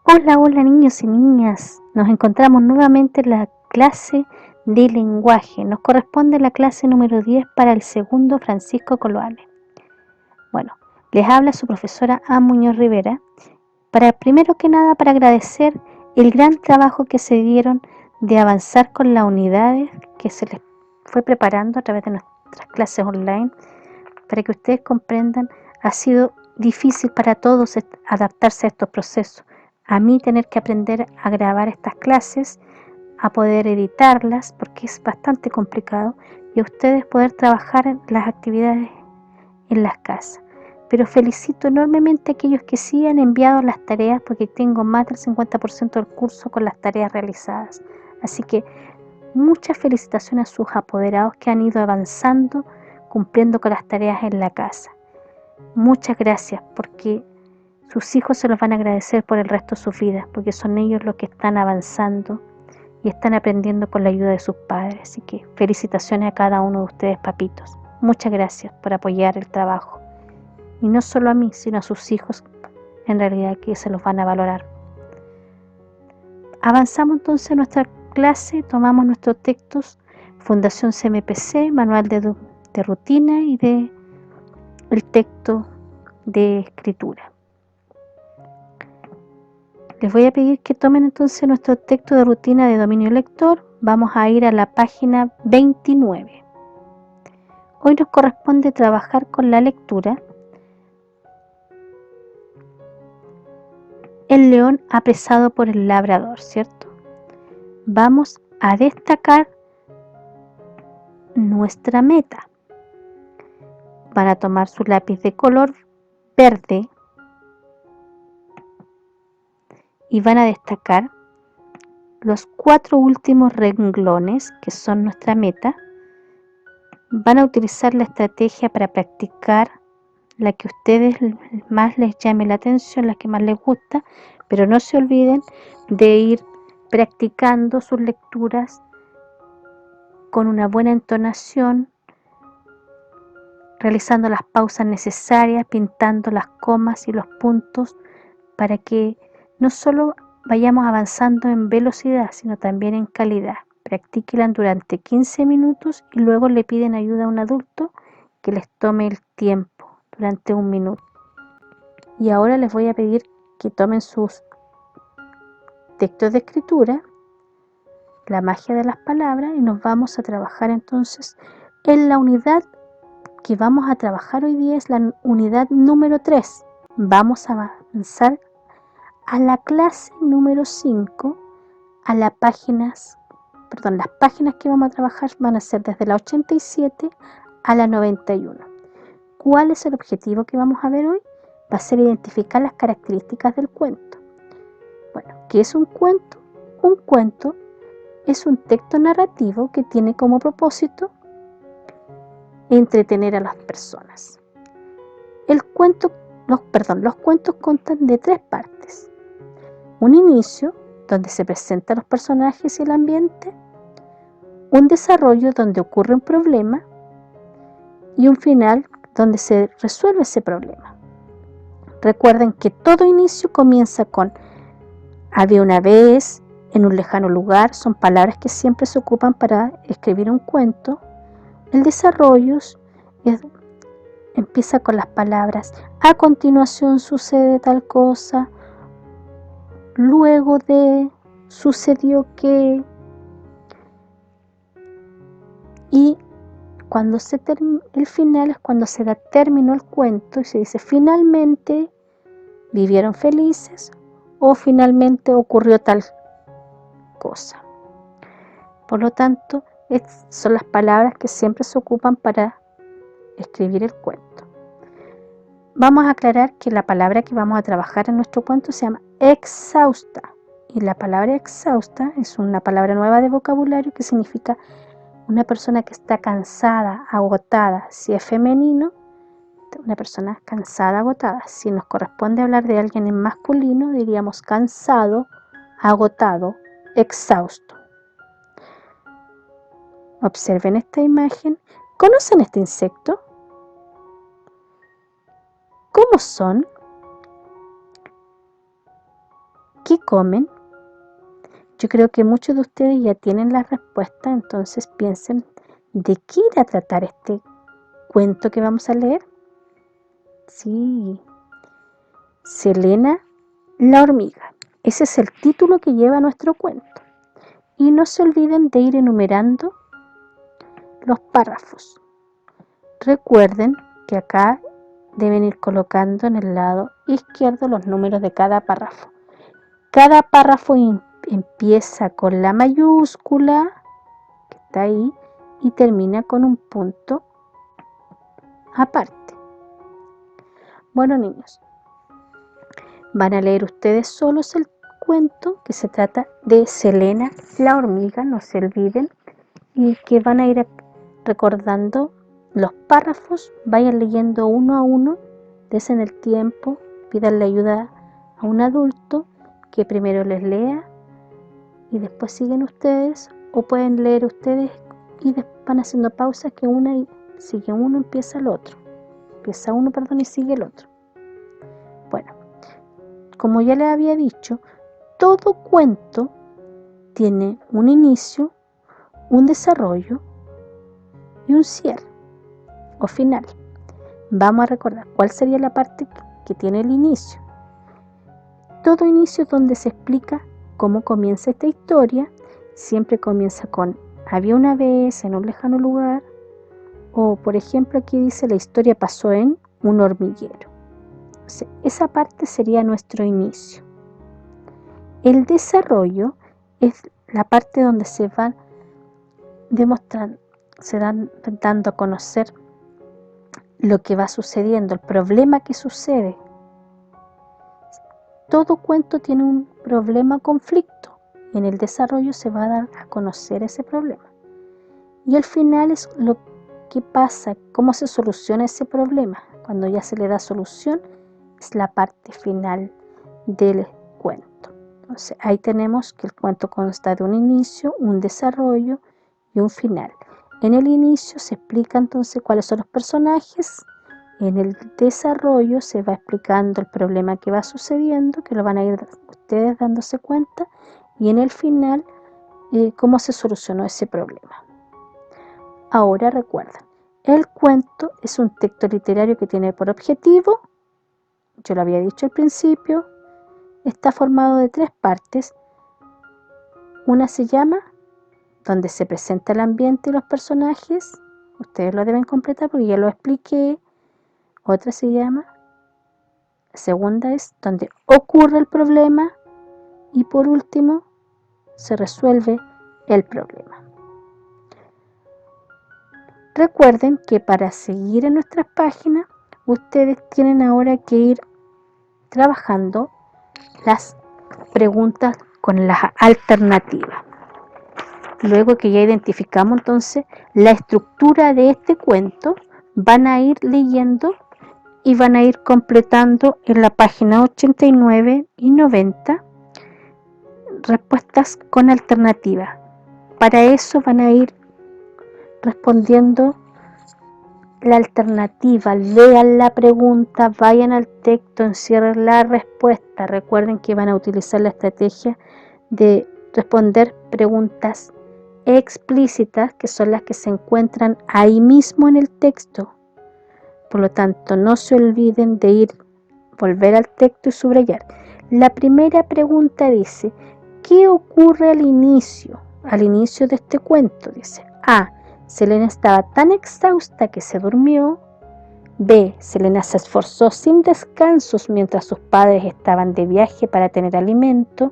Hola, hola niños y niñas. Nos encontramos nuevamente en la clase de lenguaje. Nos corresponde la clase número 10 para el segundo Francisco Coloane. Bueno, les habla su profesora A. Muñoz Rivera. Primero que nada, para agradecer el gran trabajo que se dieron de avanzar con las unidades que se les fue preparando a través de nuestras clases online. Para que ustedes comprendan, ha sido difícil para todos adaptarse a estos procesos. A mí tener que aprender a grabar estas clases, a poder editarlas, porque es bastante complicado, y a ustedes poder trabajar en las actividades en las casas. Pero felicito enormemente a aquellos que sí han enviado las tareas, porque tengo más del 50% del curso con las tareas realizadas. Así que muchas felicitaciones a sus apoderados que han ido avanzando, cumpliendo con las tareas en la casa. Muchas gracias, porque sus hijos se los van a agradecer por el resto de sus vidas, porque son ellos los que están avanzando y están aprendiendo con la ayuda de sus padres. Así que felicitaciones a cada uno de ustedes, papitos. Muchas gracias por apoyar el trabajo. Y no solo a mí, sino a sus hijos, en realidad que se los van a valorar. Avanzamos entonces en nuestra clase, tomamos nuestros textos, Fundación CMPC, Manual de Rutina y el texto de escritura. Les voy a pedir que tomen entonces nuestro texto de rutina de dominio lector. Vamos a ir a la página 29. Hoy nos corresponde trabajar con la lectura El león apresado por el labrador, ¿cierto? Vamos a destacar nuestra meta. Van a tomar su lápiz de color verde y van a destacar los 4 últimos renglones que son nuestra meta. Van a utilizar la estrategia para practicar la que a ustedes más les llame la atención, la que más les gusta, pero no se olviden de ir practicando sus lecturas con una buena entonación, realizando las pausas necesarias, pintando las comas y los puntos para que no solo vayamos avanzando en velocidad, sino también en calidad. Practíquenla durante 15 minutos y luego le piden ayuda a un adulto que les tome el tiempo durante 1 minuto. Y ahora les voy a pedir que tomen sus textos de escritura, la magia de las palabras, y nos vamos a trabajar entonces en la unidad que vamos a trabajar hoy día, es la unidad número 3. Vamos a avanzar a la clase número 5, las páginas que vamos a trabajar van a ser desde la 87 a la 91. ¿Cuál es el objetivo que vamos a ver hoy? Va a ser identificar las características del cuento. Bueno, ¿qué es un cuento? Un cuento es un texto narrativo que tiene como propósito entretener a las personas. Los cuentos constan de 3 partes. Un inicio, donde se presentan los personajes y el ambiente, un desarrollo donde ocurre un problema y un final donde se resuelve ese problema. Recuerden que todo inicio comienza con había una vez, en un lejano lugar, son palabras que siempre se ocupan para escribir un cuento. El desarrollo empieza con las palabras a continuación sucede tal cosa, luego de sucedió que, y cuando el final es cuando se da término al cuento y se dice finalmente vivieron felices o finalmente ocurrió tal cosa. Por lo tanto, son las palabras que siempre se ocupan para escribir el cuento. Vamos a aclarar que la palabra que vamos a trabajar en nuestro cuento se llama exhausta. Y la palabra exhausta es una palabra nueva de vocabulario que significa una persona que está cansada, agotada. Si es femenino, una persona cansada, agotada. Si nos corresponde hablar de alguien en masculino, diríamos cansado, agotado, exhausto. Observen esta imagen. ¿Conocen este insecto? ¿Cómo son? ¿Qué comen? Yo creo que muchos de ustedes ya tienen la respuesta, entonces piensen de qué irá a tratar este cuento que vamos a leer. Sí, Selena la hormiga. Ese es el título que lleva nuestro cuento. Y no se olviden de ir enumerando los párrafos. Recuerden que acá deben ir colocando en el lado izquierdo los números de cada párrafo. Cada párrafo empieza con la mayúscula, que está ahí, y termina con un punto aparte. Bueno, niños, van a leer ustedes solos el cuento, que se trata de Selena la hormiga, no se olviden, y que van a ir recordando los párrafos, vayan leyendo uno a uno, desen el tiempo, pídanle ayuda a un adulto que primero les lea y después siguen ustedes, o pueden leer ustedes y van haciendo pausas que una y sigue uno, empieza el otro. Empieza uno, perdón, y sigue el otro. Bueno, como ya les había dicho, todo cuento tiene un inicio, un desarrollo y un cierre o final. Vamos a recordar cuál sería la parte que tiene el inicio. Todo inicio es donde se explica cómo comienza esta historia. Siempre comienza con había una vez en un lejano lugar, o por ejemplo aquí dice la historia pasó en un hormiguero. O sea, esa parte sería nuestro inicio. El desarrollo es la parte donde se van demostrando, se dan dando a conocer lo que va sucediendo, el problema que sucede. Todo cuento tiene un problema o conflicto y en el desarrollo se va a dar a conocer ese problema. Y el final es lo que pasa, cómo se soluciona ese problema. Cuando ya se le da solución, es la parte final del cuento. Entonces, ahí tenemos que el cuento consta de un inicio, un desarrollo y un final. En el inicio se explica entonces cuáles son los personajes. En el desarrollo se va explicando el problema que va sucediendo, que lo van a ir ustedes dándose cuenta. Y en el final, cómo se solucionó ese problema. Ahora recuerden, el cuento es un texto literario que tiene por objetivo, yo lo había dicho al principio, está formado de 3 partes. Una se llama donde se presenta el ambiente y los personajes, ustedes lo deben completar porque ya lo expliqué. Otra se llama, la segunda es donde ocurre el problema y por último se resuelve el problema. Recuerden que para seguir en nuestras páginas ustedes tienen ahora que ir trabajando las preguntas con las alternativas. Luego que ya identificamos entonces la estructura de este cuento, van a ir leyendo y van a ir completando en la página 89 y 90 respuestas con alternativa. Para eso van a ir respondiendo la alternativa, lean la pregunta, vayan al texto, encierren la respuesta. Recuerden que van a utilizar la estrategia de responder preguntas explícitas, que son las que se encuentran ahí mismo en el texto. Por lo tanto, no se olviden de volver al texto y subrayar. La primera pregunta dice, ¿qué ocurre al inicio? Al inicio de este cuento dice, A. Selena estaba tan exhausta que se durmió. B. Selena se esforzó sin descansos mientras sus padres estaban de viaje para tener alimento.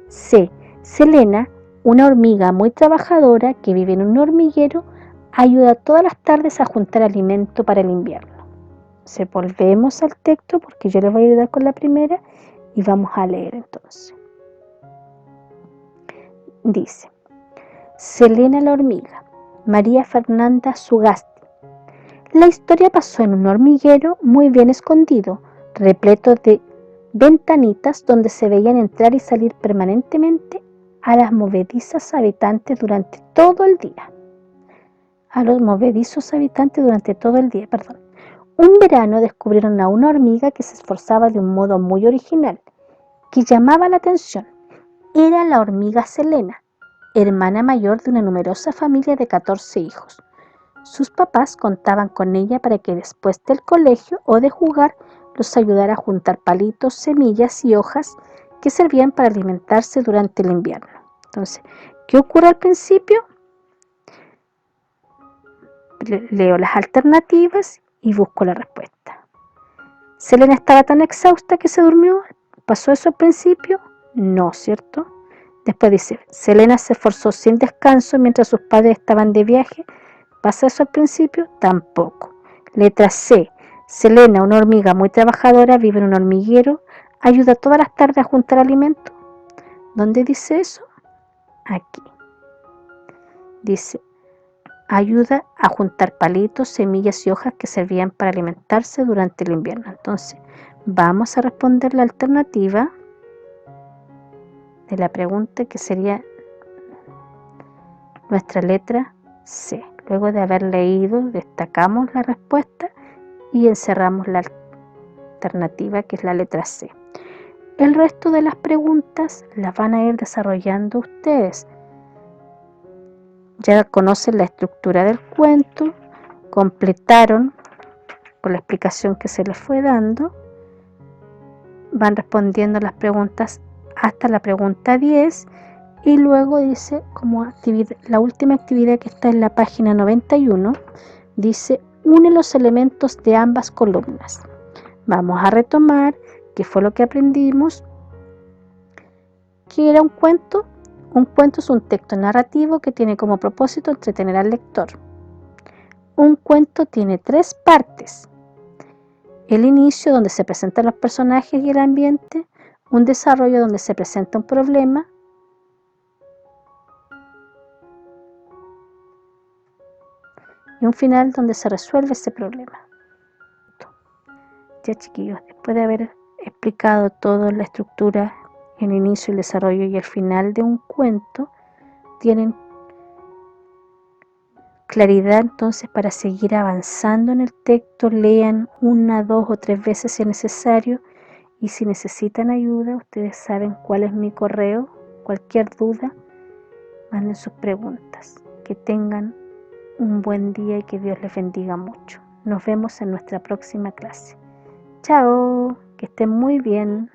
C. Selena, una hormiga muy trabajadora que vive en un hormiguero, ayuda todas las tardes a juntar alimento para el invierno. Volvemos al texto porque yo les voy a ayudar con la primera y vamos a leer entonces. Dice, Selena la hormiga, María Fernanda Sugasti. La historia pasó en un hormiguero muy bien escondido, repleto de ventanitas donde se veían entrar y salir permanentemente a las movedizas habitantes durante todo el día. Un verano descubrieron a una hormiga que se esforzaba de un modo muy original que llamaba la atención. Era la hormiga Selena, hermana mayor de una numerosa familia de 14 hijos. Sus papás contaban con ella para que después del colegio o de jugar los ayudara a juntar palitos, semillas y hojas que servían para alimentarse durante el invierno. Entonces, ¿qué ocurre al principio? Leo las alternativas y busco la respuesta. ¿Selena estaba tan exhausta que se durmió? ¿Pasó eso al principio? No, ¿cierto? Después dice, Selena se esforzó sin descanso mientras sus padres estaban de viaje. ¿Pasa eso al principio? Tampoco. Letra C. Selena, una hormiga muy trabajadora, vive en un hormiguero, ayuda todas las tardes a juntar alimento. ¿Dónde dice eso? Aquí. Dice, ayuda a juntar palitos, semillas y hojas que servían para alimentarse durante el invierno. Entonces, vamos a responder la alternativa de la pregunta que sería nuestra letra C. Luego de haber leído, destacamos la respuesta y encerramos la alternativa que es la letra C. El resto de las preguntas las van a ir desarrollando ustedes. Ya conocen la estructura del cuento, completaron con la explicación que se les fue dando, van respondiendo las preguntas hasta la pregunta 10 y luego dice como actividad, la última actividad que está en la página 91, dice une los elementos de ambas columnas. Vamos a retomar qué fue lo que aprendimos. ¿Qué era un cuento? Un cuento es un texto narrativo que tiene como propósito entretener al lector. Un cuento tiene 3 partes. El inicio, donde se presentan los personajes y el ambiente, un desarrollo donde se presenta un problema, y un final donde se resuelve ese problema. Ya chiquillos, después de haber explicado toda la estructura, el inicio, el desarrollo y el final de un cuento, tienen claridad entonces para seguir avanzando en el texto. Lean 1, 2 o 3 veces si es necesario, y si necesitan ayuda, ustedes saben cuál es mi correo. Cualquier duda, manden sus preguntas. Que tengan un buen día y que Dios les bendiga mucho. Nos vemos en nuestra próxima clase. Chao, que estén muy bien.